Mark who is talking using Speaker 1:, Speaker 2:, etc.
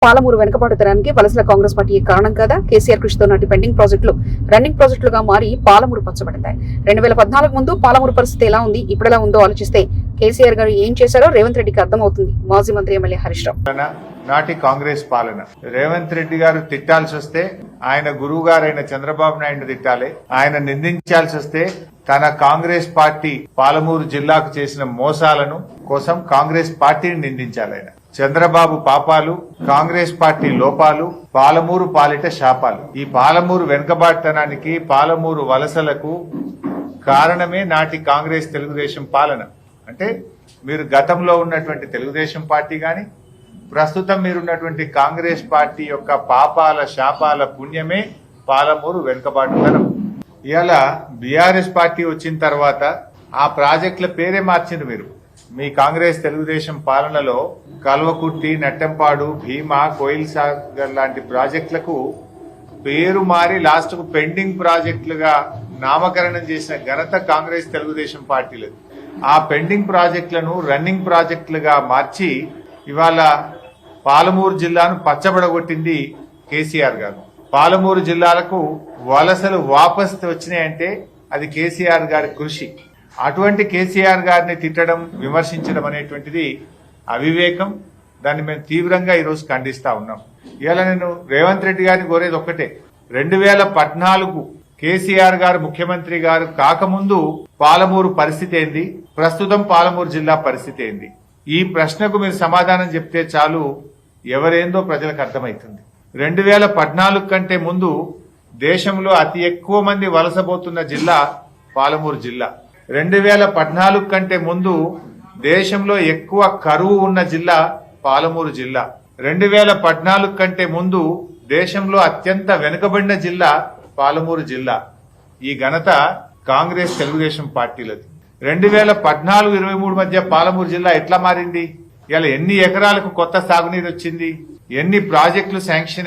Speaker 1: పాలమూరు వెనుకబాటుతనానికి వలసల కాంగ్రెస్ పార్టీ కారణం కాదా? కేసీఆర్ కృషితో నాటి పెండింగ్ ప్రాజెక్టులు రన్నింగ్ ప్రాజెక్టులుగా మారి పాలమూరు పచ్చబడతాయి. 2014 ముందు పాలమూరు పరిస్థితి ఎలా ఉంది, ఇప్పుడు ఎలా ఉందో ఆలోచిస్తే కేసీఆర్ గారు ఏం చేశారో రేవంత్ రెడ్డికి అర్థమవుతుంది. మాజీ మంత్రి ఎమ్మెల్యే హరీష్ రావు
Speaker 2: నాటి కాంగ్రెస్ పాలన రేవంత్ రెడ్డి గారు తిట్టాల్సి వస్తే ఆయన గురువు గారైన చంద్రబాబు నాయుడు తిట్టాలి. ఆయన నిందించాల్సి వస్తే తన కాంగ్రెస్ పార్టీ పాలమూరు జిల్లాకు చేసిన మోసాలను కోసం కాంగ్రెస్ పార్టీని నిందించాలి. ఆయన చంద్రబాబు పాపాలు, కాంగ్రెస్ పార్టీ లోపాలు, పాలమూరు పాలిట శాపాలు. ఈ పాలమూరు వెనుకబాటుతనానికి, పాలమూరు వలసలకు కారణమే నాటి కాంగ్రెస్ తెలుగుదేశం పాలన. అంటే మీరు గతంలో ఉన్నటువంటి తెలుగుదేశం పార్టీ గాని, ప్రస్తుతం మీరున్నటువంటి కాంగ్రెస్ పార్టీ యొక్క పాపాల శాపాల పుణ్యమే పాలమూరు వెనుకబాటుతనం. ఇవాళ బీఆర్ఎస్ పార్టీ వచ్చిన తర్వాత ఆ ప్రాజెక్టుల పేరే మార్చింది. మీరు మీ కాంగ్రెస్ తెలుగుదేశం పాలనలో కల్వకుర్తి, నట్టెంపాడు, భీమా, కోయిల్ సాగర్ లాంటి ప్రాజెక్టులకు పేరు మారి లాస్ట్ కు పెండింగ్ ప్రాజెక్టులుగా నామకరణం చేసిన ఘనత కాంగ్రెస్ తెలుగుదేశం పార్టీలేదు. ఆ పెండింగ్ ప్రాజెక్టులను రన్నింగ్ ప్రాజెక్టులుగా మార్చి ఇవాళ పాలమూరు జిల్లాను పచ్చబడగొట్టింది కేసీఆర్ గారు. పాలమూరు జిల్లాలకు వలసలు వాపస్ వచ్చినాయంటే అది కేసీఆర్ గారి కృషి. అటువంటి కేసీఆర్ గారిని తిట్టడం, విమర్శించడం అనేటువంటిది అవివేకం. దాన్ని మేము తీవ్రంగా ఈరోజు ఖండిస్తా ఉన్నాం. ఇవాళ నేను రేవంత్ రెడ్డి గారిని కోరేది ఒక్కటే, 2014 కేసీఆర్ గారు ముఖ్యమంత్రి గారు కాకముందు పాలమూరు పరిస్థితి ఏంది, ప్రస్తుతం పాలమూరు జిల్లా పరిస్థితి ఏంది? ఈ ప్రశ్నకు మీరు సమాధానం చెప్తే చాలు, ఎవరేందో ప్రజలకు అర్థమవుతుంది. 2014 కంటే ముందు దేశంలో అతి ఎక్కువ మంది వలసపోతున్న జిల్లా పాలమూరు జిల్లా. 2014 కంటే ముందు దేశంలో ఎక్కువ కరువు ఉన్న జిల్లా పాలమూరు జిల్లా. 2014 కంటే ముందు దేశంలో అత్యంత వెనుకబడిన జిల్లా పాలమూరు జిల్లా. ఈ ఘనత కాంగ్రెస్ తెలుగుదేశం పార్టీలది. 2014-23 మధ్య పాలమూరు జిల్లా ఎట్లా మారింది? ఇలా ఎన్ని ఎకరాలకు కొత్త సాగునీరు వచ్చింది, ఎన్ని ప్రాజెక్టులు శాంక్షన్